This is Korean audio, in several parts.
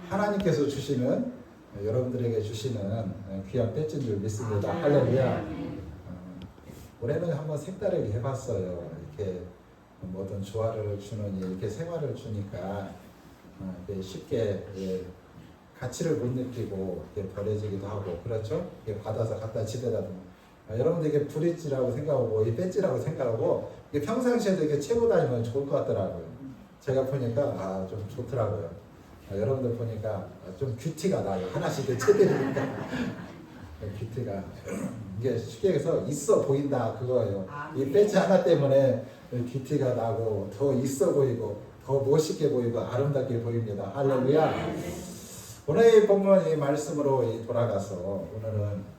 하나님께서 주시는 여러분들에게 주시는 귀한 배지인 줄 믿습니다. 할렐루야. 올해는 한번 색다르게 해봤어요. 이렇게 모든 조화를 주는 이렇게 생활을 주니까 쉽게 가치를 못 느끼고 버려지기도 하고 그렇죠? 받아서 갖다 집에다 여러분들 브릿지라고 생각하고 이 배지라고 생각하고 평상시에도 이렇게 채고 다니면 좋을 것 같더라고요. 제가 보니까 좀 좋더라고요. 여러분들 보니까 좀 큐티가 나요. 하나씩 채드리니까 큐티가 이게 쉽게 해서 있어 보인다 그거예요. 이 배지 하나 때문에 큐티가 나고 더 있어 보이고 더 멋있게 보이고 아름답게 보입니다. 할렐루야. 오늘 본문 이 말씀으로 돌아가서 오늘은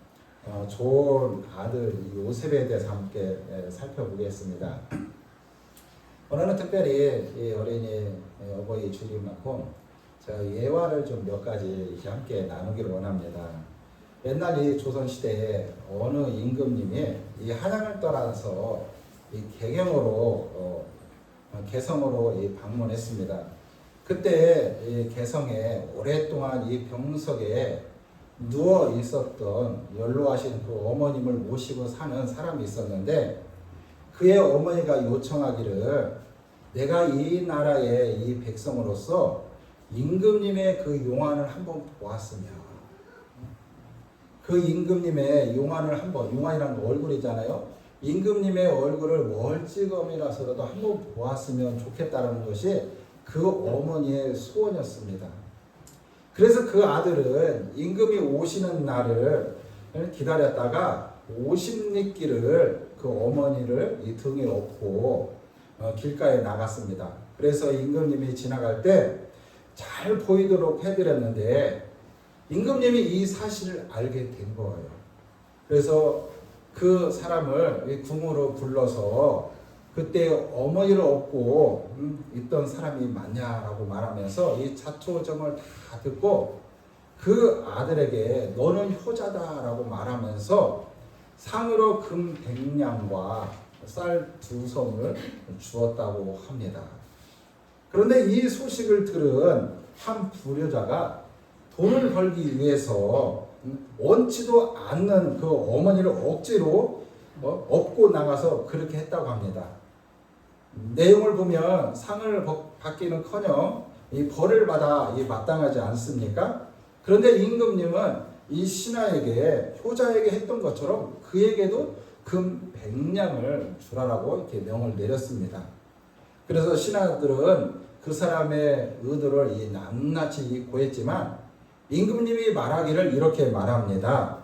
좋은 아들 요셉에 대해서 함께 살펴보겠습니다. 오늘은 특별히 이 어린이 어버이 주일인 만큼 제가 예화를 좀 몇 가지 함께 나누기를 원합니다. 옛날 이 조선시대에 어느 임금님이 이 한양을 떠나서 이 개성으로 방문했습니다. 그때 이 개성에 오랫동안 이 병석에 누워 있었던 연로하신 그 어머님을 모시고 사는 사람이 있었는데 그의 어머니가 요청하기를 내가 이 나라의 이 백성으로서 임금님의 그 용안을 한번 보았으며 그 임금님의 용안을 한번 용안이란 거 얼굴이잖아요. 임금님의 얼굴을 멀찌감이라서라도 한번 보았으면 좋겠다는 것이 그 어머니의 소원이었습니다. 그래서 그 아들은 임금이 오시는 날을 기다렸다가 50리길을 그 어머니를 이 등에 업고 길가에 나갔습니다. 그래서 임금님이 지나갈 때 잘 보이도록 해드렸는데 임금님이 이 사실을 알게 된 거예요. 그래서 그 사람을 궁으로 불러서 그때 어머니를 업고 있던 사람이 맞냐라고 말하면서 이 자초정을 다 듣고 그 아들에게 너는 효자다라고 말하면서 상으로 금 100냥과 쌀 2성을 주었다고 합니다. 그런데 이 소식을 들은 한 불효자가 돈을 벌기 위해서 원치도 않는 그 어머니를 억지로 업고 나가서 그렇게 했다고 합니다. 내용을 보면 상을 받기는커녕 이 벌을 받아 마땅하지 않습니까? 그런데 임금님은 이 신하에게 효자에게 했던 것처럼 그에게도 금 100냥을 주라라고 이렇게 명을 내렸습니다. 그래서 신하들은 그 사람의 의도를 낱낱이 고했지만 임금님이 말하기를 이렇게 말합니다.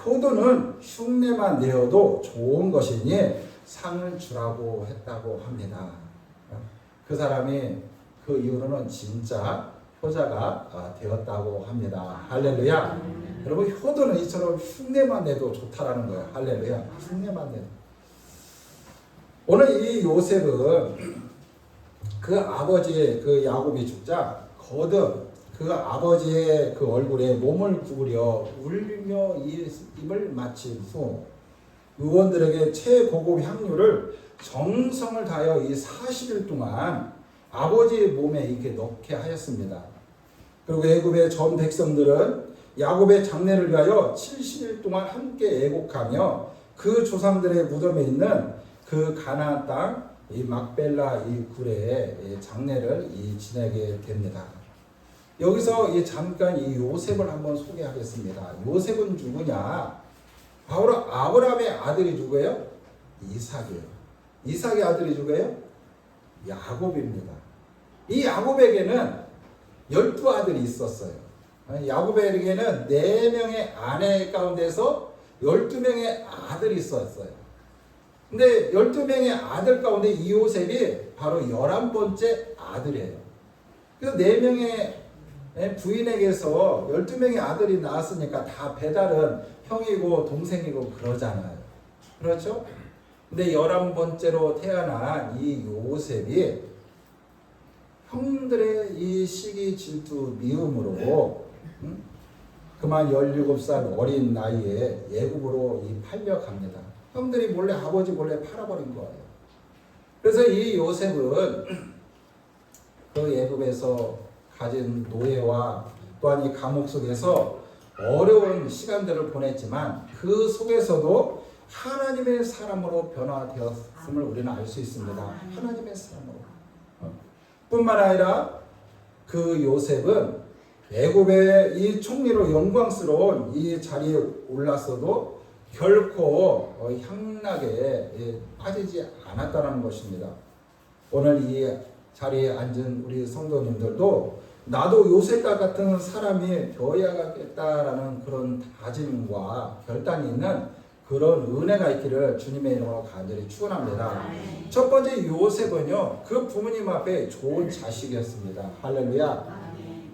효도는 흉내만 내어도 좋은 것이니 상을 주라고 했다고 합니다. 그 사람이 그 이후로는 진짜 효자가 되었다고 합니다. 할렐루야. 여러분 효도는 이처럼 흉내만 내도 좋다라는 거예요. 할렐루야. 흉내만 내도. 오늘 이 요셉은 그 아버지의 그 야곱이 죽자 거듭 그 아버지의 그 얼굴에 몸을 구부려 울며 입을 마친 후 의원들에게 최고급 향료를 정성을 다하여 이 40일 동안 아버지의 몸에 이렇게 넣게 하였습니다. 그리고 애굽의 전 백성들은 야곱의 장례를 위하여 70일 동안 함께 애곡하며 그 조상들의 무덤에 있는 그 가나안 땅 이 막벨라 이 굴에 장례를 지내게 됩니다. 여기서 잠깐 이 요셉을 한번 소개하겠습니다. 요셉은 누구냐? 바로 아브라함의 아들이 누구예요? 이삭이에요. 이삭의 아들이 누구예요? 야곱입니다. 이 야곱에게는 12아들이 있었어요. 야곱에게는 4명의 아내 가운데서 12명의 아들이 있었어요. 근데 12명의 아들 가운데 이 요셉이 바로 11번째 아들이에요. 그래서 4명의 부인에게서 12명의 아들이 나왔으니까 다 배달은 형이고 동생이고 그러잖아요. 그렇죠? 근데 11번째로 태어난 이 요셉이 형들의 이 시기 질투 미움으로 그만 17살 어린 나이에 애굽으로 팔려갑니다. 형들이 몰래 아버지 몰래 팔아버린 거예요. 그래서 이 요셉은 그 애굽에서 가진 노예와 또한 이 감옥 속에서 어려운 시간들을 보냈지만 그 속에서도 하나님의 사람으로 변화되었음을 우리는 알 수 있습니다. 하나님의 사람으로. 뿐만 아니라 그 요셉은 애굽의 이 총리로 영광스러운 이 자리에 올랐어도 결코 향락에 빠지지 않았다는 것입니다. 오늘 이 자리에 앉은 우리 성도님들도 나도 요셉과 같은 사람이 되어야겠다라는 그런 다짐과 결단이 있는 그런 은혜가 있기를 주님의 이름으로 간절히 축원합니다. 첫 번째 요셉은요, 그 부모님 앞에 좋은 자식이었습니다. 할렐루야.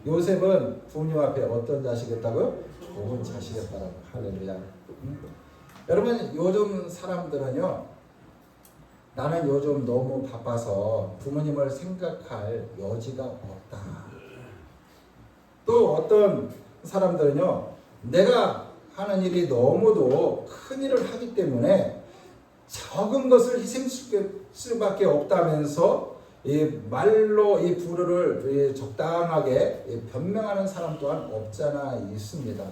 요셉은 부모님 앞에 어떤 자식이었다고요? 좋은 자식이었다고. 할렐루야. 여러분, 요즘 사람들은요, 나는 요즘 너무 바빠서 부모님을 생각할 여지가 없다. 또 어떤 사람들은요, 내가 하는 일이 너무도 큰 일을 하기 때문에 적은 것을 희생시킬 수밖에 없다면서 이 말로 이 불효를 적당하게 변명하는 사람 또한 없잖아 있습니다.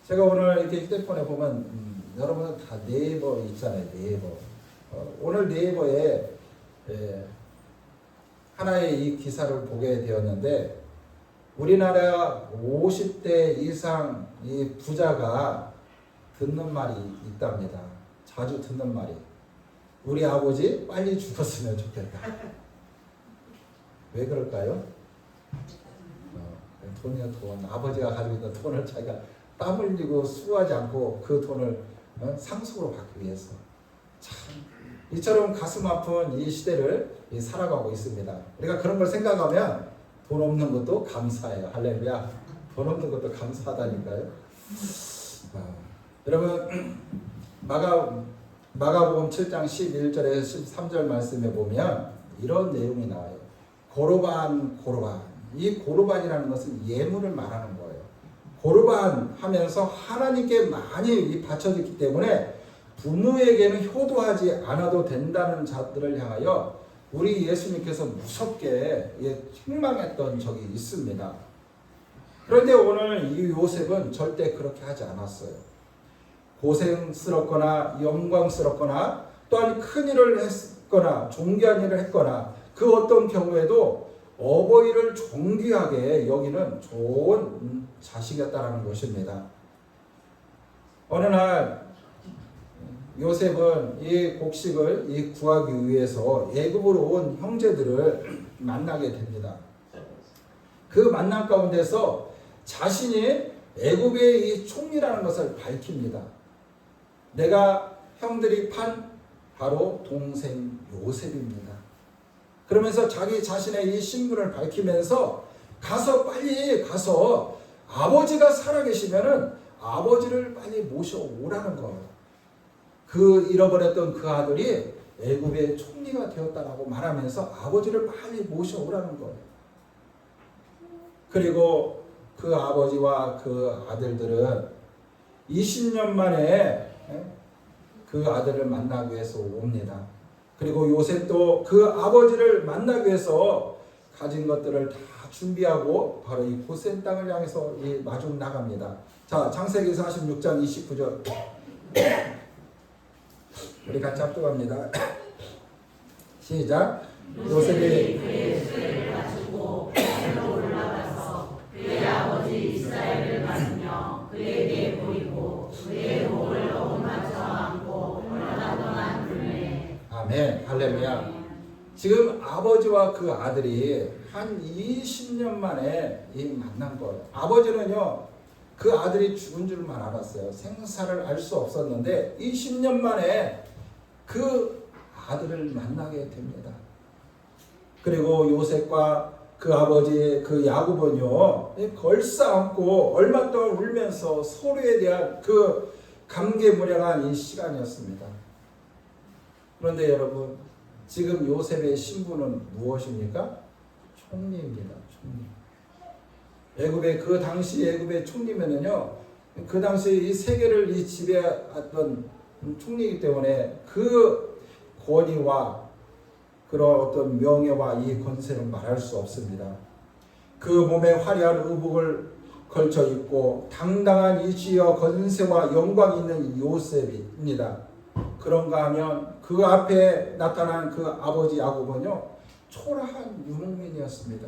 제가 오늘 이렇게 휴대폰에 보면 여러분은 다 네이버 있잖아요. 네이버. 오늘 네이버에 하나의 이 기사를 보게 되었는데, 우리나라 50대 이상 이 부자가 듣는 말이 있답니다. 자주 듣는 말이. 우리 아버지 빨리 죽었으면 좋겠다. 왜 그럴까요? 돈이야 돈. 아버지가 가지고 있는 돈을 자기가 땀 흘리고 수고하지 않고 그 돈을 상속으로 받기 위해서. 참 이처럼 가슴 아픈 이 시대를 살아가고 있습니다. 우리가 그런 걸 생각하면 돈 없는 것도 감사해요. 할렐루야. 돈 없는 것도 감사하다니까요. 여러분, 마가복음 7장 11절에서 13절 말씀에 보면 이런 내용이 나와요. 고르반. 이 고르반이라는 것은 예물을 말하는 거예요. 고르반 하면서 하나님께 많이 바쳐졌기 때문에 부모에게는 효도하지 않아도 된다는 자들을 향하여 우리 예수님께서 무섭게 책망했던 적이 있습니다. 그런데 오늘 이 요셉은 절대 그렇게 하지 않았어요. 고생스럽거나 영광스럽거나 또한 큰 일을 했거나 존귀한 일을 했거나 그 어떤 경우에도 어버이를 존귀하게 여기는 좋은 자식이었다는 것입니다. 어느 날 요셉은 이 곡식을 구하기 위해서 애굽으로 온 형제들을 만나게 됩니다. 그 만남 가운데서 자신이 애굽의 이 총리라는 것을 밝힙니다. 내가 형들이 판 바로 동생 요셉입니다. 그러면서 자기 자신의 이 신분을 밝히면서 빨리 가서 아버지가 살아계시면은 아버지를 빨리 모셔오라는 거예요. 그 잃어버렸던 그 아들이 애굽의 총리가 되었다라고 말하면서 아버지를 빨리 모셔오라는 거예요. 그리고 그 아버지와 그 아들들은 20년 만에 그 아들을 만나기 위해서 옵니다. 그리고 요셉도 그 아버지를 만나기 위해서 가진 것들을 다 준비하고 바로 이 고센 땅을 향해서 마중 나갑니다. 자, 창세기 46장 29절 우리 같이 합독합니다. 시작. 요셉이 그의 수레를 가지고 산으로 올라가서 그의 아버지 이스라엘을 맞으며 그에게 보이고 그의 목을 어루만져 안고 떠나던 그네. 아멘. 할렐루야. 지금 아버지와 그 아들이 한 20년 만에 만난 거예요. 아버지는요, 그 아들이 죽은 줄만 알았어요. 생사를 알 수 없었는데 20년 만에 그 아들을 만나게 됩니다. 그리고 요셉과 그 아버지 그 야곱은요, 걸싸 안고 얼마 동안 울면서 서로에 대한 그 감개무량한 이 시간이었습니다. 그런데 여러분, 지금 요셉의 신분은 무엇입니까? 총리입니다. 총리. 애굽의 그 당시 애굽의 총리면은요, 그 당시 이 세계를 지배했던 총리이기 때문에 그 권위와 그런 어떤 명예와 이 권세를 말할 수 없습니다. 그 몸에 화려한 의복을 걸쳐 입고 당당한 이치와 건세와 영광이 있는 요셉입니다. 그런가 하면 그 앞에 나타난 그 아버지 야곱은요, 초라한 유목민이었습니다.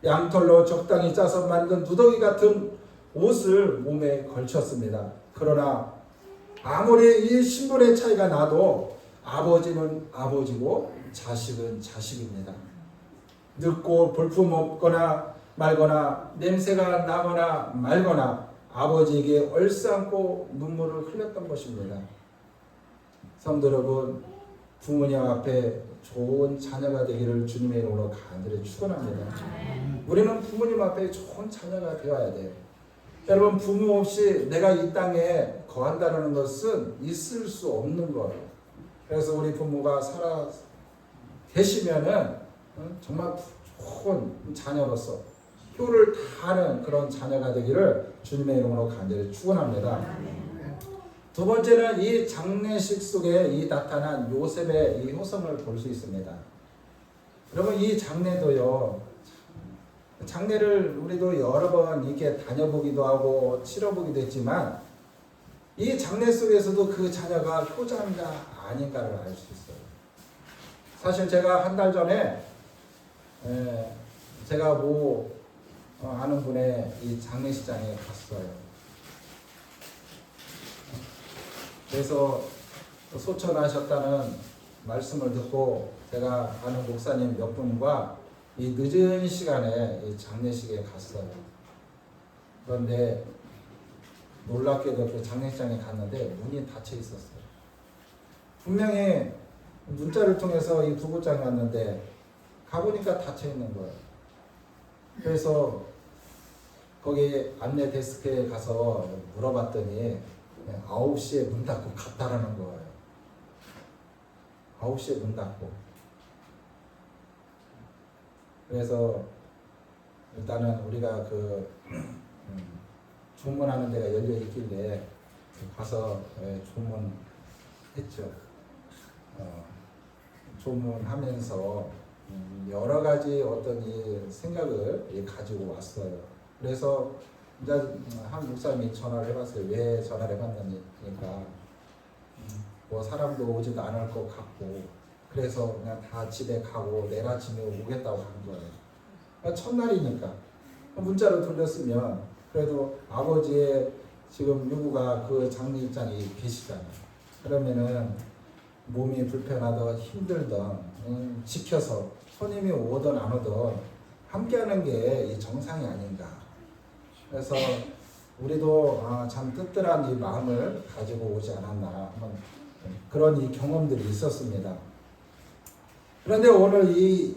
양털로 적당히 짜서 만든 누더기 같은 옷을 몸에 걸쳤습니다. 그러나 아무리 이 신분의 차이가 나도 아버지는 아버지고 자식은 자식입니다. 늙고 볼품 없거나 말거나 냄새가 나거나 말거나 아버지에게 얼싸안고 눈물을 흘렸던 것입니다. 성도 여러분, 부모님 앞에 좋은 자녀가 되기를 주님의 이름으로 간절히 축원합니다. 우리는 부모님 앞에 좋은 자녀가 되어야 돼요. 여러분, 부모 없이 내가 이 땅에 거한다는 것은 있을 수 없는 거예요. 그래서 우리 부모가 살아 계시면은 정말 좋은 자녀로서 효를 다하는 그런 자녀가 되기를 주님의 이름으로 간절히 축원합니다. 두 번째는 이 장례식 속에 이 나타난 요셉의 이 효성을 볼 수 있습니다. 여러분, 이 장례도요, 장례를 우리도 여러 번 이렇게 다녀보기도 하고 치러보기도 했지만 이 장례 속에서도 그 자녀가 효자인가 아닌가를 알 수 있어요. 사실 제가 한 달 전에 제가 아는 분의 이 장례식장에 갔어요. 그래서 소천하셨다는 말씀을 듣고 제가 아는 목사님 몇 분과 이 늦은 시간에 이 장례식에 갔어요. 그런데 놀랍게도 그 장례식장에 갔는데 문이 닫혀 있었어요. 분명히 문자를 통해서 이 부부장이 왔는데 가보니까 닫혀 있는 거예요. 그래서 거기 안내 데스크에 가서 물어봤더니 9시에 문 닫고 갔다라는 거예요. 9시에 문 닫고. 그래서 일단은 우리가 그 조문하는 데가 열려 있길래 가서 조문했죠. 조문하면서 여러 가지 어떤 이 생각을 가지고 왔어요. 그래서 이제 한 목사님이 전화를 해봤어요. 왜 전화를 해봤느니까 뭐 사람도 오지도 않을 것 같고 그래서 그냥 다 집에 가고 내일 아침에 오겠다고 하는 거예요. 첫날이니까 문자로 돌렸으면 그래도 아버지의 지금 유부가 그 장례식장에 계시잖아요. 그러면은 몸이 불편하던 힘들던 지켜서 손님이 오든 안 오든 함께하는 게 이 정상이 아닌가. 그래서 우리도 참 뜨뜻한 이 마음을 가지고 오지 않았나 한번 그런 이 경험들이 있었습니다. 그런데 오늘 이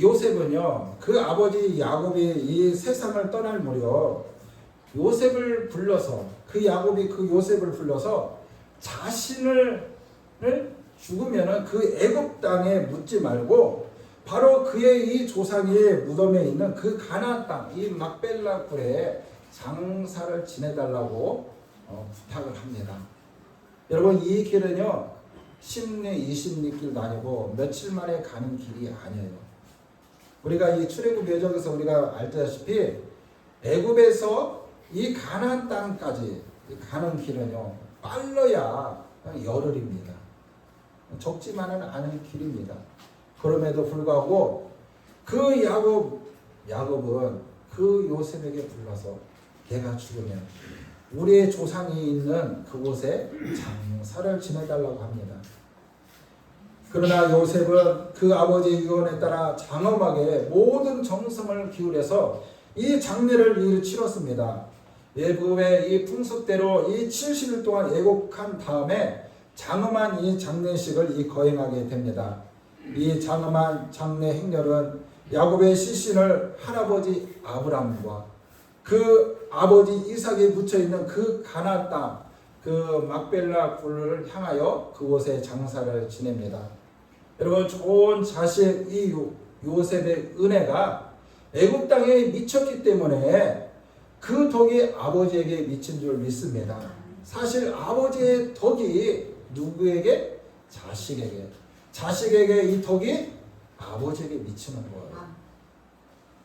요셉은요, 그 아버지 야곱이 이 세상을 떠날 무렵 요셉을 불러서 그 야곱이 그 요셉을 불러서 자신을 죽으면은 그 애굽 땅에 묻지 말고 바로 그의 이 조상의 무덤에 있는 그 가나안 땅, 이 막벨라 굴에 장사를 지내달라고 부탁을 합니다. 여러분, 이 길은요 10리, 20리 길도 아니고 며칠 만에 가는 길이 아니에요. 우리가 이 출애굽 여정에서 우리가 알다시피 애굽에서 이 가나안 땅까지 가는 길은요 빨라야 열흘입니다. 적지만은 않은 길입니다. 그럼에도 불구하고 그 야곱은 그 요셉에게 불러서 내가 죽으면 우리의 조상이 있는 그곳에 장사를 지내달라고 합니다. 그러나 요셉은 그 아버지의 유언에 따라 장엄하게 모든 정성을 기울여서 이 장례를 치렀습니다. 애굽의 이 풍습대로 이 70일 동안 애곡한 다음에 장엄한 이 장례식을 거행하게 됩니다. 이 장엄한 장례 행렬은 야곱의 시신을 할아버지 아브람과 그 아버지 이삭이 묻혀있는 그 가나안 땅, 그 막벨라 굴을 향하여 그곳에 장사를 지냅니다. 여러분, 좋은 자식 이 요셉의 은혜가 애굽 땅에 미쳤기 때문에 그 덕이 아버지에게 미친 줄 믿습니다. 사실 아버지의 덕이 누구에게? 자식에게. 자식에게 이 덕이 아버지에게 미치는 거예요.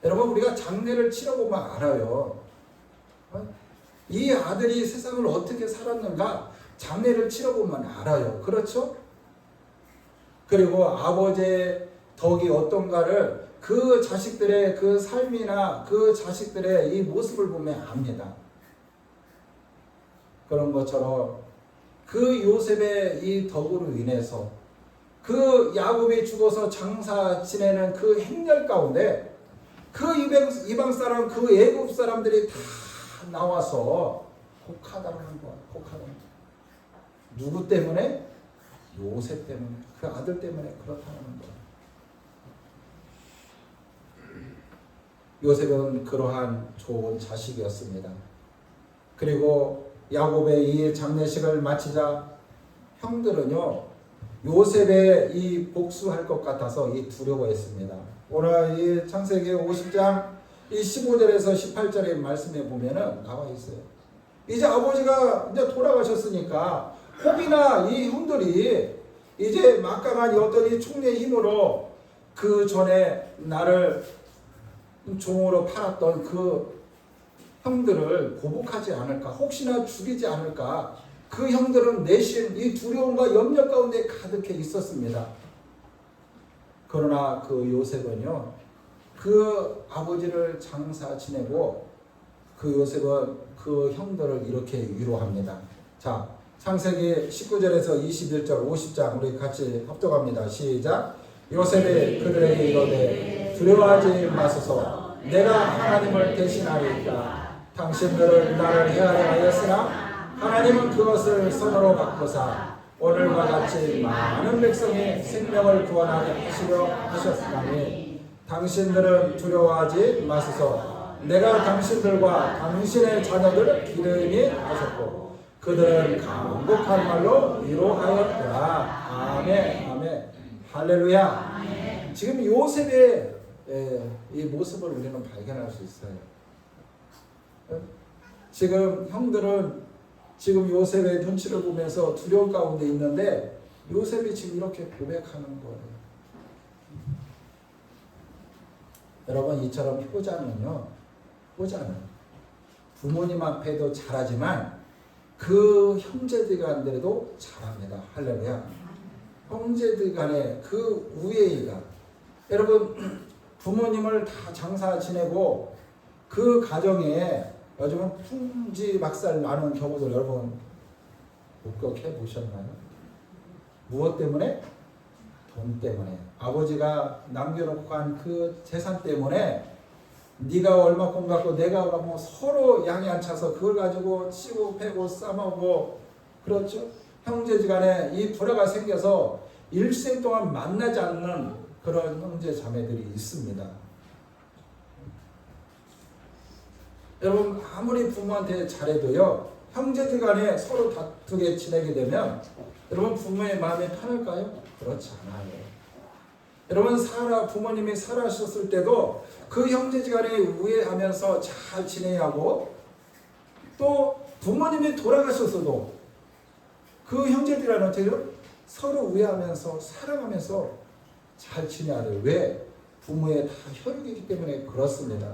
여러분 우리가 장례를 치러보면 알아요. 이 아들이 세상을 어떻게 살았는가 장례를 치러보면 알아요. 그렇죠? 그리고 아버지의 덕이 어떤가를 그 자식들의 그 삶이나 그 자식들의 이 모습을 보면 압니다. 그런 것처럼 그 요셉의 이 덕으로 인해서 그 야곱이 죽어서 장사 지내는 그 행렬 가운데 그 이방 사람, 그 애굽 사람들이 다 나와서 곡하다는 거야. 곡하다는 거야. 누구 때문에? 요셉 때문에, 그 아들 때문에 그렇다는 거야. 요셉은 그러한 좋은 자식이었습니다. 그리고 야곱의 이 장례식을 마치자 형들은요 요셉의 이 복수할 것 같아서 이 두려워했습니다. 오늘 이 창세기 50장 이 15절에서 18절의 말씀에 보면은 나와 있어요. 이제 아버지가 이제 돌아가셨으니까 혹이나 이 형들이 이제 막강한 어떤 이 총리의 힘으로 그 전에 나를 종으로 팔았던 그 형들을 보복하지 않을까, 혹시나 죽이지 않을까, 그 형들은 내심 이 두려움과 염려 가운데 가득해 있었습니다. 그러나 그 요셉은요, 그 아버지를 장사 지내고 그 요셉은 그 형들을 이렇게 위로합니다. 자, 창세기 19절에서 21절 50장 우리 같이 합독합니다. 시작. 요셉이 그들에게 이르되 두려워하지 마소서 내가 하나님을 대신하리이다. 당신들을 나를 해하려 하였으나 하나님은 그것을 선으로 바꾸사 오늘과 같이 많은 백성의 생명을 구원하게 하시려 하셨으니 당신들은 두려워하지 마소서 내가 당신들과 당신의 자녀들을 기르니 하셨고 그들은 강곡한 말로 위로하였더라. 아멘. 아멘. 할렐루야. 아멘. 지금 요셉의 이 모습을 우리는 발견할 수 있어요. 지금 형들은 지금 요셉의 눈치를 보면서 두려움 가운데 있는데 요셉이 지금 이렇게 고백하는 거예요. 여러분 이처럼 효자는 부모님 앞에도 잘하지만 그 형제들 간에도 잘합니다. 할렐루야. 형제들 간의 그 우애가 여러분 부모님을 다 장사 지내고 그 가정에 요즘은 풍지박살 나는 경우도 여러분 목격해 보셨나요? 무엇 때문에? 돈 때문에. 아버지가 남겨놓고 간 그 재산 때문에 네가 얼마큼 갖고 내가 얼마큼 서로 양이 안 차서 그걸 가지고 치고 패고 싸먹고 그렇죠? 형제지간에 이 불화가 생겨서 일생 동안 만나지 않는 그런 형제 자매들이 있습니다. 여러분 아무리 부모한테 잘해도요 형제들 간에 서로 다투게 지내게 되면 여러분 부모의 마음이 편할까요? 그렇지 않아요. 여러분 부모님이 살아셨을 때도 그 형제지간에 우애하면서 잘 지내야 하고 또 부모님이 돌아가셨어도 그 형제들과는 어떻게 해요? 서로 우애하면서 사랑하면서 잘 지내야 돼요. 왜? 부모의 다 혈육이기 때문에 그렇습니다.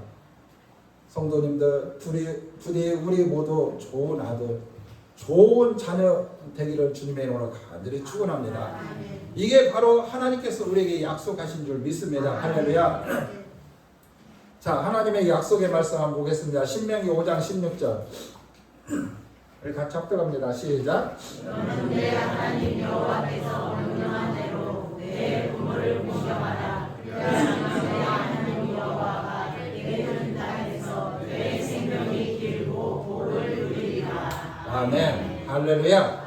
성도님들 부디 우리 모두 좋은 아들 좋은 자녀 되기를 주님의 이름으로 간절히 축원합니다. 이게 바로 하나님께서 우리에게 약속하신 줄 믿습니다. 할렐루야. 자, 하나님의 약속의 말씀 한번 보겠습니다. 신명기 5장 16절 우리 같이 합독합니다. 시작. 내 하나님 여호와께서 명령한 대로 내 부모를 공경하라. 내 하나님 여호와가 내게 주는 땅에서 내 생명이 길고 복을 누리리라. 아멘. 할렐루야.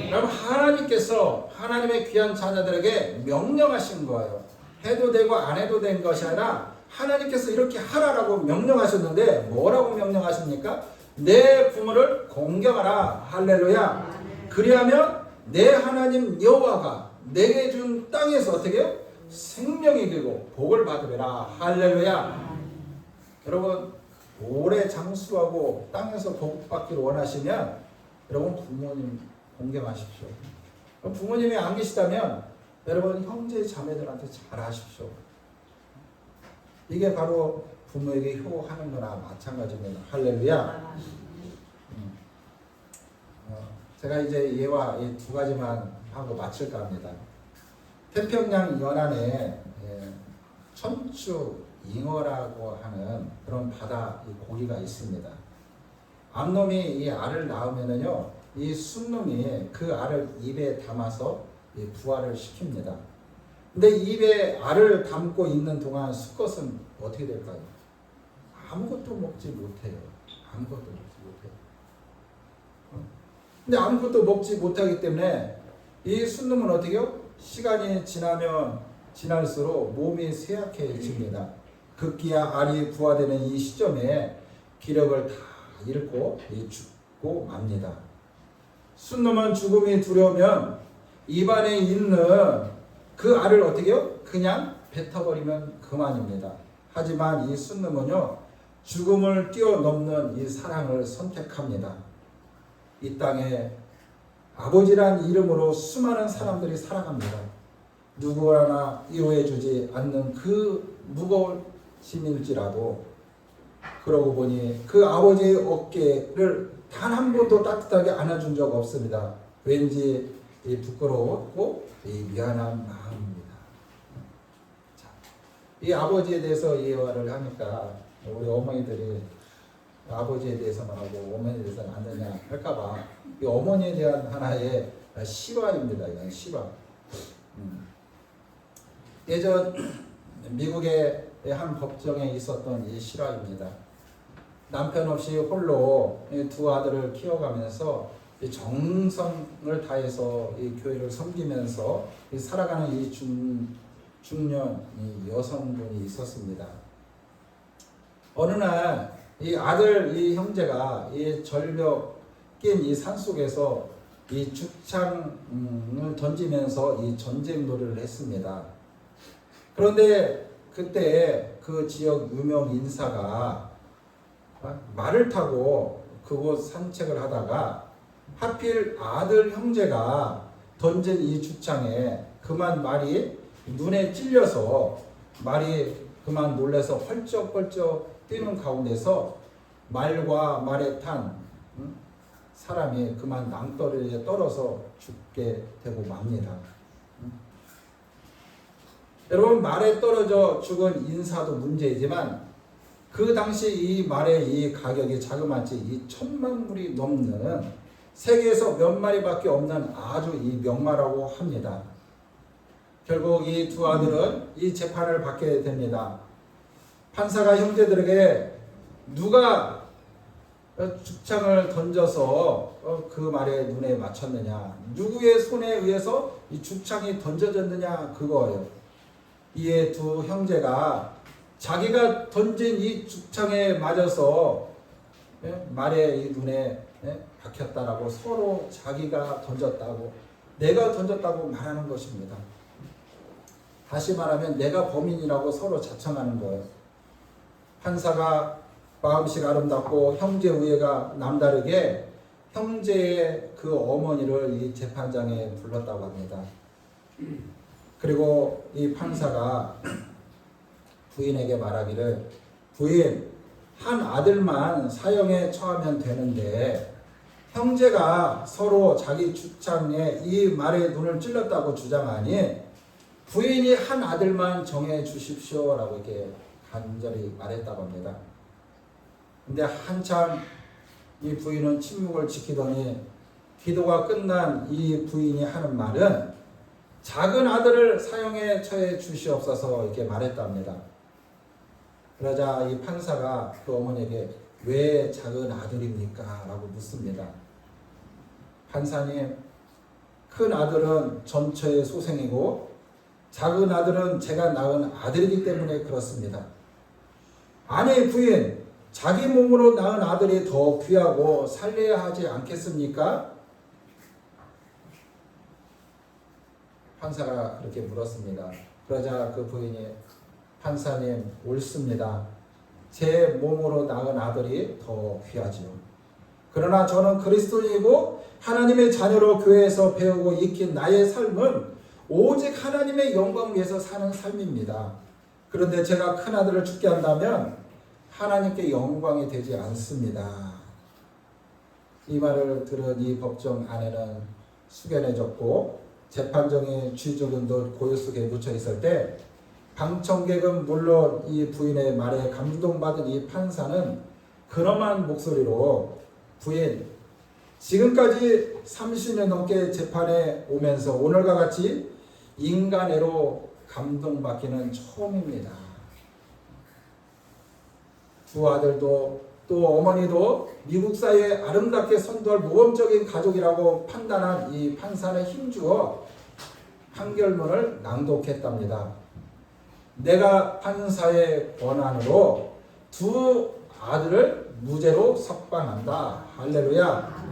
여러분 하나님께서 하나님의 귀한 자녀들에게 명령하신 거예요. 해도 되고 안 해도 된 것이 아니라 하나님께서 이렇게 하라라고 명령하셨는데 뭐라고 명령하십니까? 내 부모를 공경하라. 할렐루야. 그리하면 내 하나님 여호와가 내게 준 땅에서 어떻게 해요? 생명이 되고 복을 받으리라. 할렐루야. 여러분 오래 장수하고 땅에서 복 받기를 원하시면 여러분 부모님 공경하십시오. 부모님이 안 계시다면 여러분 형제 자매들한테 잘하십시오. 이게 바로 부모에게 효하는 거나 마찬가지입니다. 할렐루야. 제가 이제 얘와 이 두 가지만 하고 마칠까 합니다. 태평양 연안에 천추 잉어라고 하는 그런 바다 고기가 있습니다. 암놈이 이 알을 낳으면은요, 이 순놈이 그 알을 입에 담아서 부화를 시킵니다. 근데 입에 알을 담고 있는 동안 수컷은 어떻게 될까요? 아무것도 먹지 못해요. 아무것도 먹지 못해요. 근데 아무것도 먹지 못하기 때문에 이 순놈은 어떻게 해요? 시간이 지나면 지날수록 몸이 쇠약해집니다. 급기야 알이 부화되는 이 시점에 기력을 다 잃고 죽고 맙니다. 순놈은 죽음이 두려우면 입안에 있는 그 알을 어떻게 해요? 그냥 뱉어버리면 그만입니다. 하지만 이 순놈은요, 죽음을 뛰어넘는 이 사랑을 선택합니다. 이 땅에 아버지란 이름으로 수많은 사람들이 살아갑니다. 누구나 이해해주지 않는 그 무거운 짐일지라도 그러고 보니 그 아버지의 어깨를 단 한 번도 따뜻하게 안아준 적 없습니다. 왠지 부끄러웠고 미안한 마음입니다. 자, 이 아버지에 대해서 이해를 하니까 우리 어머니들이 아버지에 대해서만 하고 어머니에 대해서는 안 되냐 할까봐 이 어머니에 대한 하나의 실화입니다. 이건 실화. 예전 미국의 한 법정에 있었던 이 실화입니다. 남편 없이 홀로 두 아들을 키워가면서 정성을 다해서 이 교회를 섬기면서 살아가는 이 중년 여성분이 있었습니다. 어느 날 이 아들 이 형제가 이 절벽 낀 이 산속에서 이 죽창을 던지면서 이 전쟁 놀이를 했습니다. 그런데 그때 그 지역 유명 인사가 말을 타고 그곳 산책을 하다가 하필 아들 형제가 던진 이 죽창에 그만 말이 눈에 찔려서 말이 그만 놀라서 펄쩍펄쩍 뛰는 가운데서 말과 말에 탄 사람이 그만 낭떠러지에 떨어져 죽게 되고 맙니다. 여러분, 말에 떨어져 죽은 인사도 문제이지만 그 당시 이 말의 이 가격이 자그마치 이 1000만 불이 넘는 세계에서 몇 마리밖에 없는 아주 이 명마라고 합니다. 결국 이 두 아들은 이 재판을 받게 됩니다. 판사가 형제들에게 누가 죽창을 던져서 그 말에 눈에 맞췄느냐, 누구의 손에 의해서 이 죽창이 던져졌느냐 그거예요. 이에 두 형제가 자기가 던진 이 죽창에 맞아서 말에 이 눈에 박혔다라고 서로 자기가 던졌다고, 내가 던졌다고 말하는 것입니다. 다시 말하면 내가 범인이라고 서로 자청하는 거예요. 판사가 마음씨가 아름답고 형제 우애가 남다르게 형제의 그 어머니를 이 재판장에 불렀다고 합니다. 그리고 이 판사가 부인에게 말하기를, 부인, 한 아들만 사형에 처하면 되는데 형제가 서로 자기 죽창에 이 말에 눈을 찔렀다고 주장하니 부인이 한 아들만 정해 주십시오라고 이렇게 간절히 말했다고 합니다. 근데 한참 이 부인은 침묵을 지키더니 기도가 끝난 이 부인이 하는 말은 작은 아들을 사형에 처해 주시옵소서 이렇게 말했답니다. 그러자 이 판사가 그 어머니에게 왜 작은 아들입니까? 라고 묻습니다. 판사님, 큰 아들은 전처의 소생이고 작은 아들은 제가 낳은 아들이기 때문에 그렇습니다. 아니 부인, 자기 몸으로 낳은 아들이 더 귀하고 살려야 하지 않겠습니까? 판사가 그렇게 물었습니다. 그러자 그 부인이, 판사님 옳습니다. 제 몸으로 낳은 아들이 더 귀하지요. 그러나 저는 그리스도인이고 하나님의 자녀로 교회에서 배우고 익힌 나의 삶은 오직 하나님의 영광을 위해서 사는 삶입니다. 그런데 제가 큰아들을 죽게 한다면 하나님께 영광이 되지 않습니다. 이 말을 들은 이 법정 아내는 숙연해졌고 재판정의 쥐죽은도 고요 속에 묻혀 있을 때 방청객은 물론 이 부인의 말에 감동받은 이 판사는 근엄한 목소리로 부인, 지금까지 30년 넘게 재판에 오면서 오늘과 같이 인간애로 감동받기는 처음입니다. 두 아들도 또 어머니도 미국 사회에 아름답게 선도할 모범적인 가족이라고 판단한 이 판사는 힘주어 판결문을 낭독했답니다. 내가 판사의 권한으로 두 아들을 무죄로 석방한다. 할렐루야.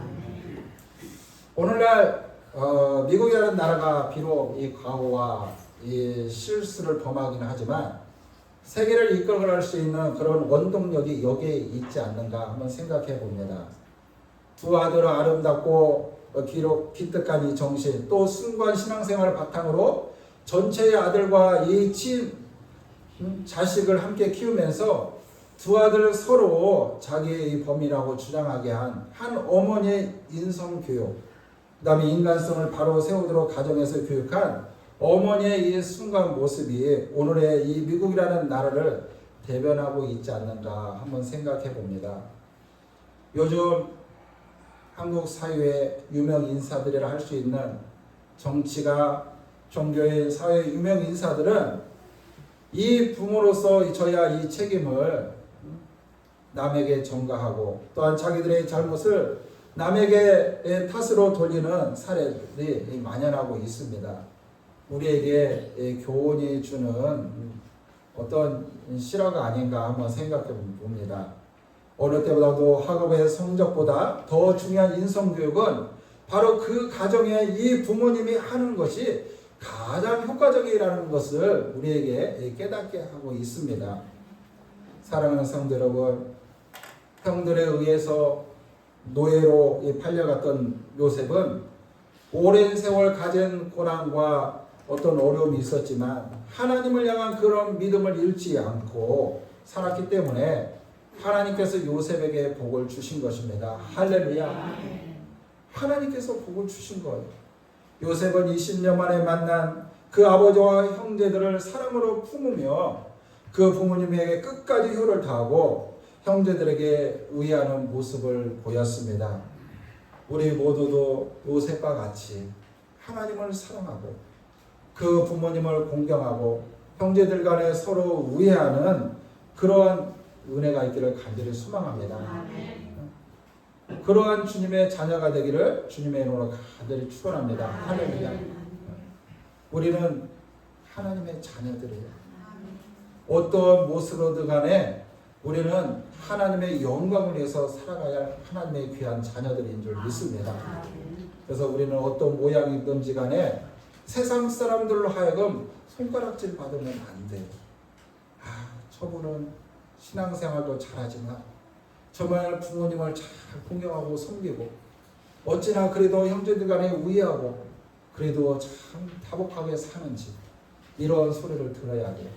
오늘날 미국이라는 나라가 비록 이 과오와 이 실수를 범하기는 하지만 세계를 이끌어갈 수 있는 그런 원동력이 여기에 있지 않는가 한번 생각해 봅니다. 두 아들은 아름답고 기특한 이 정신, 또 숭고한 신앙생활을 바탕으로 전체의 아들과 이 자식을 함께 키우면서 두 아들 서로 자기의 이 범이라고 주장하게 한 어머니의 인성교육, 그 다음에 인간성을 바로 세우도록 가정에서 교육한 어머니의 이 순간 모습이 오늘의 이 미국이라는 나라를 대변하고 있지 않는가 한번 생각해 봅니다. 요즘 한국 사회의 유명 인사들이라 할 수 있는 정치가, 종교의 사회 유명 인사들은 이 부모로서 저야 이 책임을 남에게 전가하고 또한 자기들의 잘못을 남에게 탓으로 돌리는 사례들이 만연하고 있습니다. 우리에게 교훈이 주는 어떤 실화가 아닌가 한번 생각해 봅니다. 어느 때보다도 학업의 성적보다 더 중요한 인성교육은 바로 그 가정에 이 부모님이 하는 것이 가장 효과적이라는 것을 우리에게 깨닫게 하고 있습니다. 사랑하는 성도 여러분, 형들에 의해서 노예로 팔려갔던 요셉은 오랜 세월 가진 고난과 어떤 어려움이 있었지만 하나님을 향한 그런 믿음을 잃지 않고 살았기 때문에 하나님께서 요셉에게 복을 주신 것입니다. 할렐루야. 하나님께서 복을 주신 거예요. 요셉은 20년 만에 만난 그 아버지와 형제들을 사랑으로 품으며 그 부모님에게 끝까지 효를 다하고 형제들에게 의하는 모습을 보였습니다. 우리 모두도 요셉과 같이 하나님을 사랑하고 그 부모님을 공경하고 형제들 간에 서로 우애하는 그러한 은혜가 있기를 간절히 소망합니다. 그러한 주님의 자녀가 되기를 주님의 이름으로 간절히 축원합니다. 할렐루야. 우리는 하나님의 자녀들이에요. 어떤 모습으로든 간에 우리는 하나님의 영광을 위해서 살아가야 할 하나님의 귀한 자녀들인 줄 믿습니다. 그래서 우리는 어떤 모양이든지 간에 세상 사람들로 하여금 손가락질 받으면 안 돼요. 저분은 신앙생활도 잘하지만 정말 부모님을 잘 공경하고 섬기고 어찌나 그래도 형제들 간에 우애하고 그래도 참 다복하게 사는지 이런 소리를 들어야 돼요.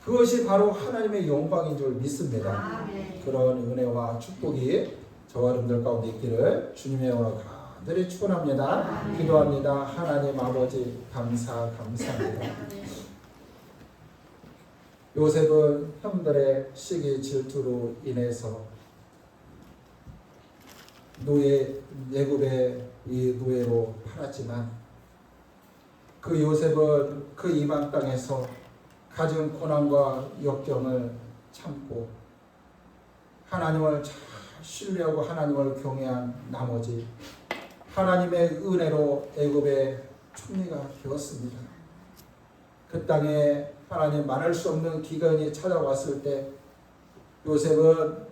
그것이 바로 하나님의 영광인 줄 믿습니다. 그런 은혜와 축복이 저와 여러분들 가운데 있기를 주님의 영으로 간절히 축원합니다. 기도합니다. 하나님 아버지 감사합니다. 요셉은 형들의 시기 질투로 인해서 애굽의 이 노예로 팔았지만 그 요셉은 그 이방 땅에서 가진 고난과 역경을 참고 하나님을 잘 신뢰하고 하나님을 경외한 나머지 하나님의 은혜로 애굽의 총리가 되었습니다. 그 땅에 하나님 말할 수 없는 기근이 찾아왔을 때 요셉은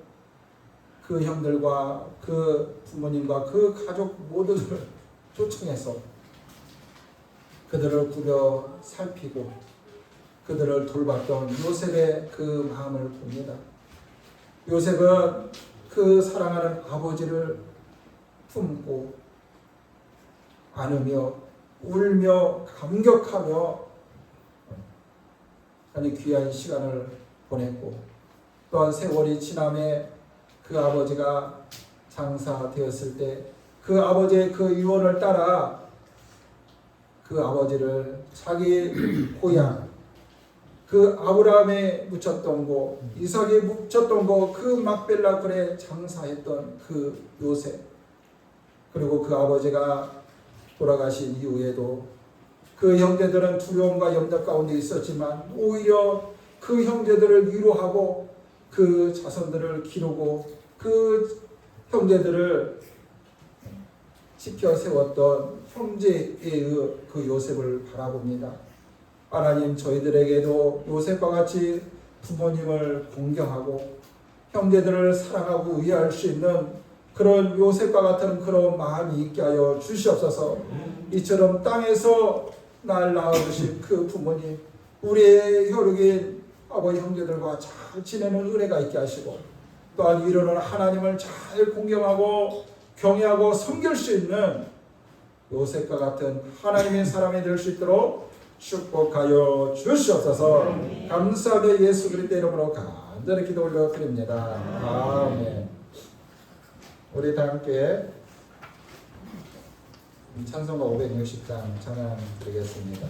그 형들과 그 부모님과 그 가족 모두를 초청해서 그들을 구겨 살피고 그들을 돌봤던 요셉의 그 마음을 봅니다. 요셉은 그 사랑하는 아버지를 품고 안으며 울며 감격하며 아니 귀한 시간을 보냈고 또한 세월이 지남에 그 아버지가 장사되었을 때 그 아버지의 그 유언을 따라 그 아버지를 자기 고향 그 아브라함에 묻혔던 곳 이삭에 묻혔던 곳 그 막벨라 굴에 장사했던 그 요셉 그리고 그 아버지가 돌아가신 이후에도 그 형제들은 두려움과 염려 가운데 있었지만 오히려 그 형제들을 위로하고 그 자손들을 기르고 그 형제들을 지켜 세웠던 형제의 그 요셉을 바라봅니다. 하나님 저희들에게도 요셉과 같이 부모님을 공경하고 형제들을 사랑하고 의해할 수 있는 그런 요셉과 같은 그런 마음이 있게 하여 주시옵소서. 이처럼 땅에서 날 낳아주신 그 부모님 우리의 혈육인 아버지 형제들과 잘 지내는 은혜가 있게 하시고 또한 위로는 하나님을 잘 공경하고 경외하고 섬길 수 있는 요셉과 같은 하나님의 사람이 될 수 있도록 축복하여 주시옵소서. 감사하며 예수 그리스도의 이름으로 간절히 기도 올려드립니다. 아멘. 우리 다 함께 찬송가 560장 찬양 드리겠습니다.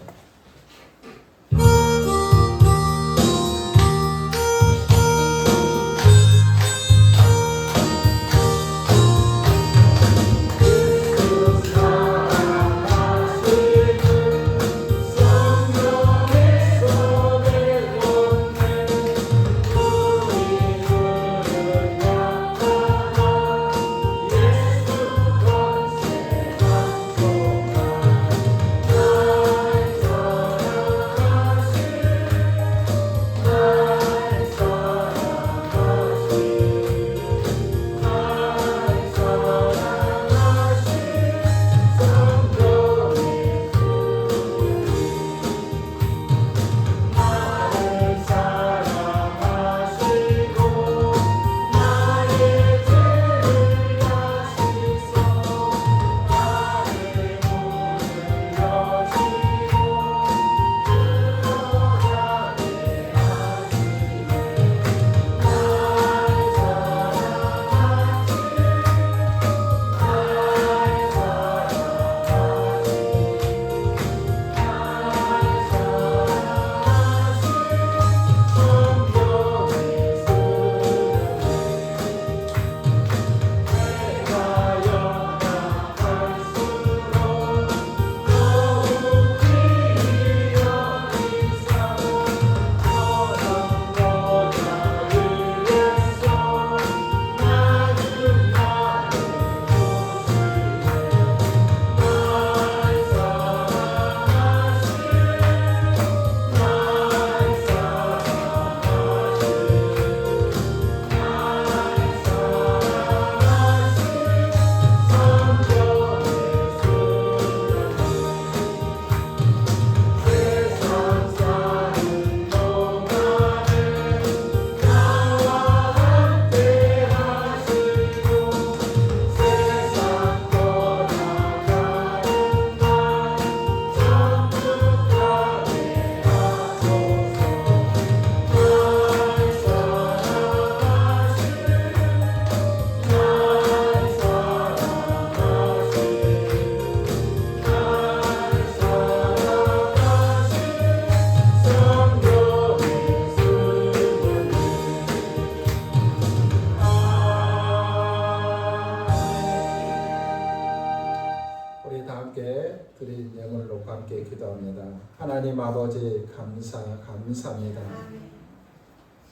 드린 예물을 놓고 함께 기도합니다. 하나님 아버지 감사합니다.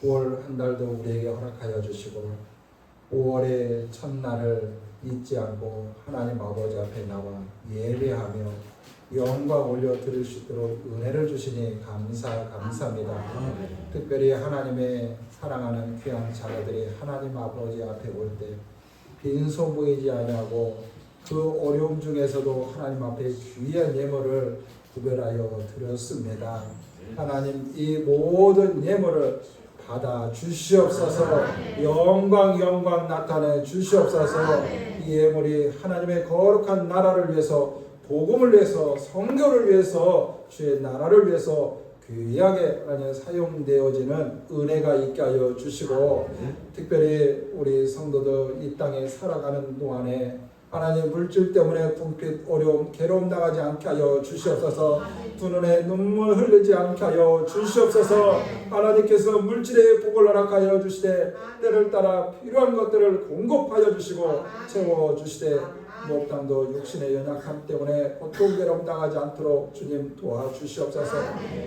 5월 한 달도 우리에게 허락하여 주시고 5월의 첫날을 잊지 않고 하나님 아버지 앞에 나와 예배하며 영광 올려 드릴 수 있도록 은혜를 주시니 감사합니다. 특별히 하나님의 사랑하는 귀한 자녀들이 하나님 아버지 앞에 올 때 빈손 보이지 아니하고 그 어려움 중에서도 하나님 앞에 귀한 예물을 구별하여 드렸습니다. 하나님 이 모든 예물을 받아 주시옵소서. 영광 나타내 주시옵소서. 이 예물이 하나님의 거룩한 나라를 위해서 복음을 위해서 성교를 위해서 주의 나라를 위해서 귀하게 하나님 사용되어지는 은혜가 있게 하여 주시고 특별히 우리 성도들 이 땅에 살아가는 동안에 하나님 물질 때문에 궁핍, 어려움, 괴로움 나가지 않게 하여 주시옵소서. 두 눈에 눈물 흘리지 않게 하여 주시옵소서. 하나님께서 물질의 복을 허락하여 주시되 때를 따라 필요한 것들을 공급하여 주시고 채워 주시되 무엇보다도 육신의 연약함 때문에 고통 괴로움 당하지 않도록 주님 도와주시옵소서.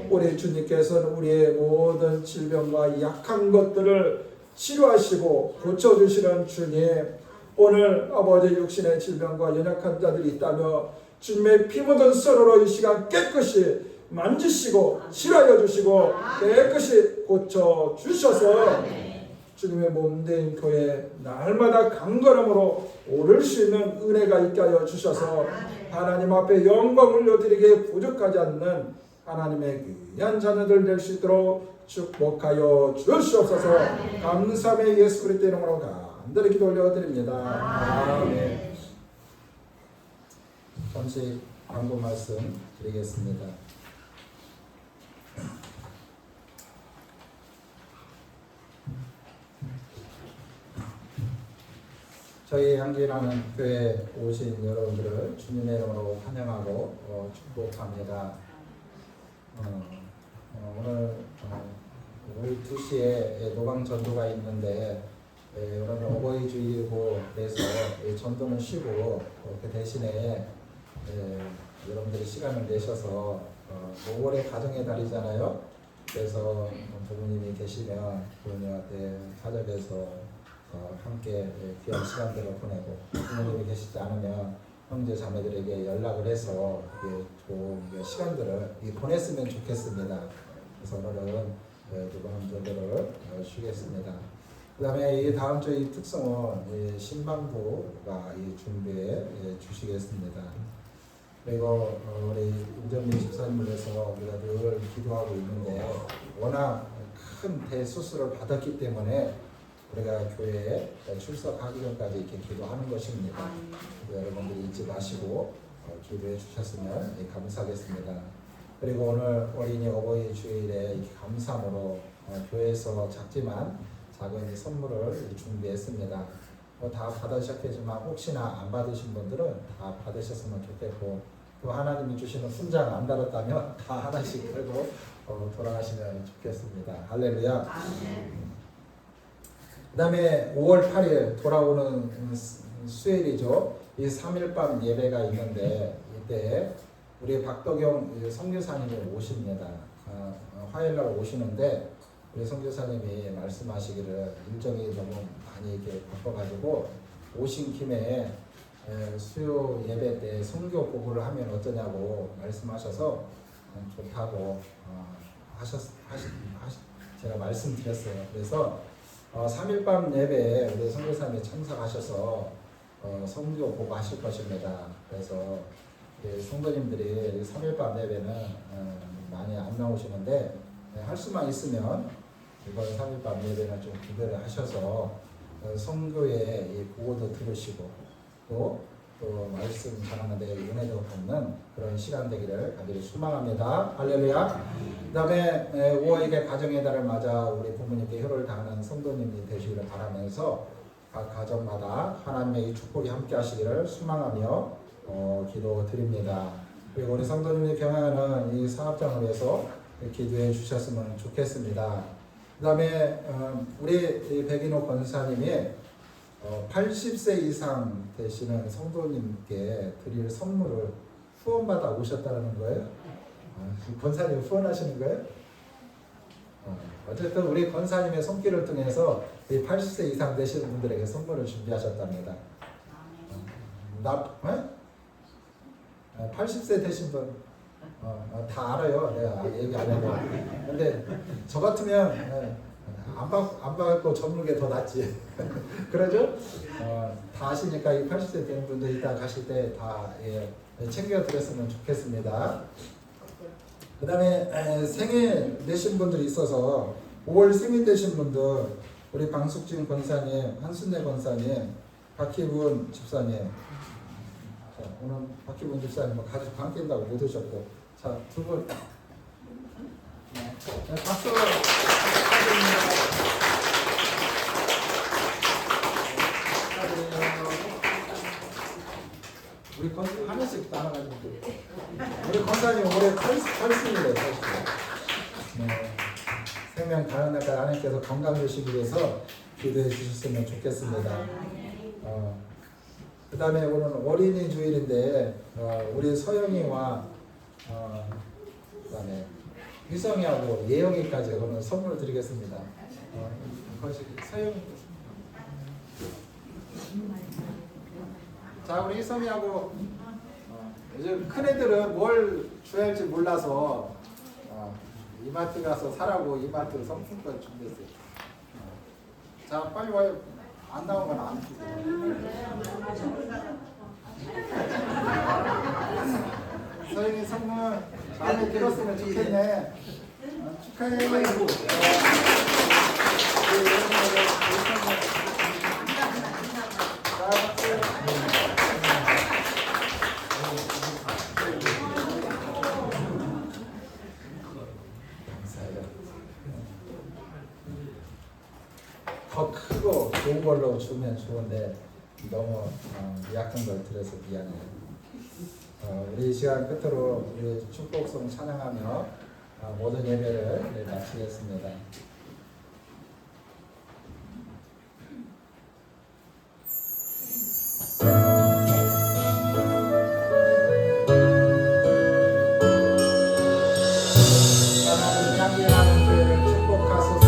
우리 주님께서는 우리의 모든 질병과 약한 것들을 치료하시고 고쳐주시는 주님, 오늘 아버지 육신의 질병과 연약한 자들이 있다며 주님의 피 묻은 손으로 이 시간 깨끗이 만지시고 치료하여 주시고 깨끗이 고쳐 주셔서 주님의 몸된 교회 날마다 강건함으로 오를 수 있는 은혜가 있게 하여 주셔서 하나님 앞에 영광 올려드리기에 부족하지 않는 하나님의 귀한 자녀들 될 수 있도록 축복하여 주시옵소서. 감사함의 예수 그리스도 이름으로 간절히 기도 올려드립니다. 아멘. 잠시 광고 말씀 드리겠습니다. 저희 향기나는 교회에 오신 여러분들을 주님의 이름으로 환영하고 축복합니다. 오늘 오후 2시에 노방 전도가 있는데 오늘 어버이 주일이고 그래서 전도는 쉬고 그 대신에 여러분들이 시간을 내셔서 5월에 가정의 달이잖아요. 그래서 부모님이 계시면 부모님한테 찾아뵈서 함께 귀한 시간들을 보내고, 부모님이 계시지 않으면 형제 자매들에게 연락을 해서 좋은 시간들을 보냈으면 좋겠습니다. 그래서 오늘은 노방 전도를 쉬겠습니다. 그 다음에 이 다음 주 이 특성은 신방부가 준비해 주시겠습니다. 그리고 우리 임정민 집사님을 위해서 우리가 늘 기도하고 있는데 워낙 큰 대수술을 받았기 때문에 우리가 교회에 출석하기 전까지 이렇게 기도하는 것입니다. 여러분들이 잊지 마시고 기도해 주셨으면 감사하겠습니다. 그리고 오늘 어린이 어버이 주일에 감사함으로 교회에서 작지만 작은 선물을 준비했습니다. 다 받으셨겠지만 혹시나 안 받으신 분들은 다 받으셨으면 좋겠고, 또 하나님이 주시는 훈장 안 받았다면 다 하나씩 들고 돌아가시면 좋겠습니다. 할렐루야. 그 다음에 5월 8일 돌아오는 수요일이죠. 이 3일밤 예배가 있는데 이때 우리 박덕영 선교사님이 오십니다. 화요일날 오시는데 우리 선교사님이 말씀하시기를 일정이 너무 많이 이렇게 바빠가지고 오신 김에 수요 예배 때 선교 보고를 하면 어떠냐고 말씀하셔서 좋다고 제가 말씀드렸어요. 그래서 3일밤 예배에 우리 선교사님이 참석하셔서 선교 보고 하실 것입니다. 그래서 성도님들이 3일밤 예배는 많이 안 나오시는데 할 수만 있으면 이번 3일밤 예배는 좀 기대를 하셔서 선교의 보고도 들으시고 또 말씀 전하는데 은혜도 받는 그런 시간 되기를 간절히 소망합니다. 할렐루야. 그 다음에 5월의 가정의 달을 맞아 우리 부모님께 효를 다하는 성도님이 되시기를 바라면서 각 가정마다 하나님의 이 축복이 함께 하시기를 소망하며 기도드립니다. 그리고 우리 성도님이 경영하는 이 사업장을 위해서 기도해 주셨으면 좋겠습니다. 그 다음에 우리 백인호 권사님이 80세 이상 되시는 성도님께 드릴 선물을 후원받아 오셨다는 거예요. 권사님 후원하시는 거예요? 어쨌든 우리 권사님의 손길을 통해서 이 80세 이상 되시는 분들에게 선물을 준비하셨답니다. 80세 되신 분 다 알아요. 내가 얘기 안 해도. 근데 저 같으면 안 받고 접는 게 더 낫지. 그러죠? 다 아시니까 이 80세 되는 분들 이따 가실 때 다 챙겨드렸으면 좋겠습니다. 그 다음에 생일 되신 분들이 있어서 5월 생일 되신 분들, 우리 방숙진 권사님, 한순례 권사님, 박희분 집사님. 자, 오늘 박희분 집사님 가족 방 깬다고 못 오셨고, 자, 두 분 네, 박수 축하드립니다. 우리 건 하나씩 따라가지고 우리 권사님 올해 철수입니다. 네. 생명 다른 날까지 하나님께서 건강 주시기 위해서 기도해 주셨으면 좋겠습니다. 그 다음에 오늘 어린이 주일인데 우리 서영이와 그 다음에 유성이하고 예영이까지 오늘 선물을 드리겠습니다. 서영이. 자, 우리 유성이하고 요즘 큰 애들은 뭘 줘야 할지 몰라서 이마트 가서 사라고 이마트 상품권 준비했어요. 자, 빨리 와요. 안 나온 건 안 주고. 서영이 선물 마음에 들었으면 좋겠네. 축하해. 더 크고 좋은 걸로 주면 좋은데 너무 약한 걸 드려서 미안해요. 우리 이 시간 끝으로 우리 축복송 찬양하며 모든 예배를 마치겠습니다. 하나님 향기하는 교회를 축복하소서.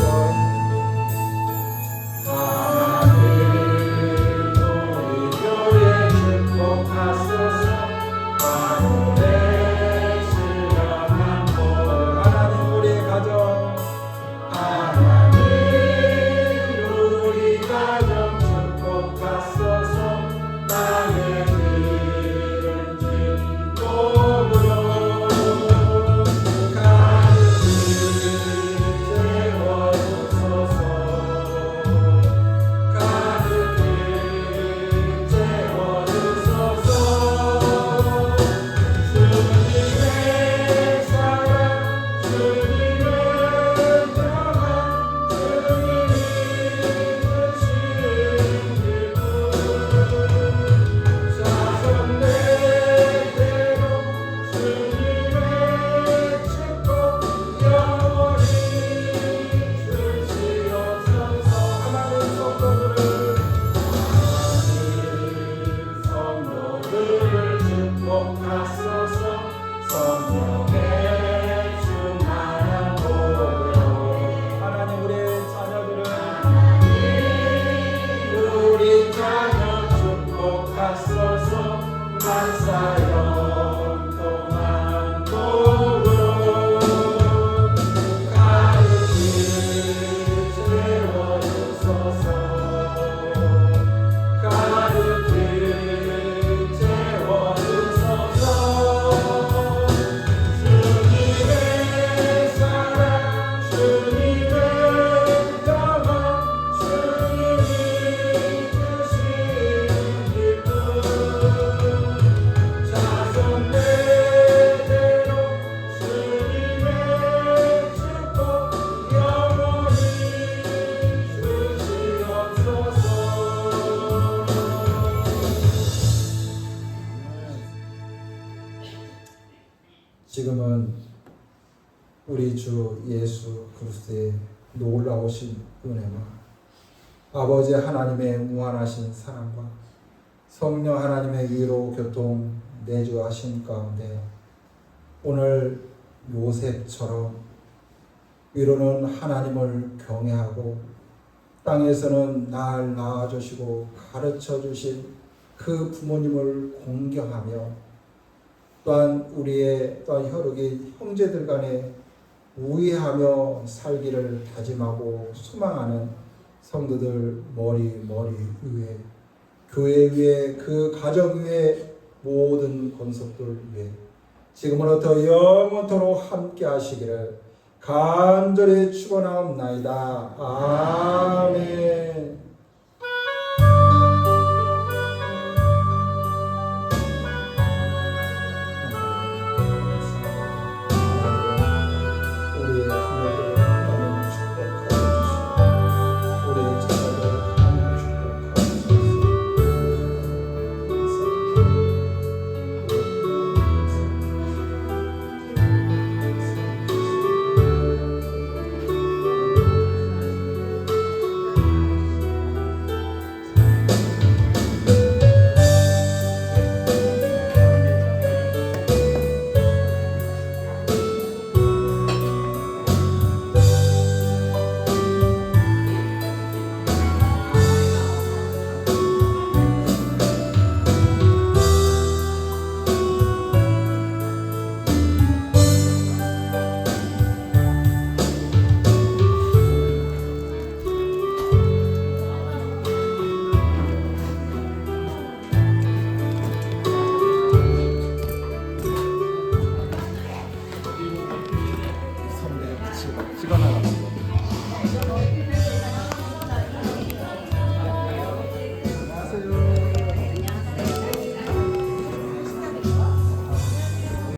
지금은 우리 주 예수 그리스도의 놀라우신 은혜와 아버지 하나님의 무한하신 사랑과 성령 하나님의 위로 교통 내주하신 가운데 오늘 요셉처럼 위로는 하나님을 경외하고 땅에서는 날 낳아주시고 가르쳐주신 그 부모님을 공경하며 또한 우리의 또한 혈육의 형제들 간에 우애하며 살기를 다짐하고 소망하는 성도들 머리 위에 교회 위에 그 가정 위에 모든 권속들 위에 지금으로부터 영원토록 함께 하시기를 간절히 축원하옵나이다. 아멘.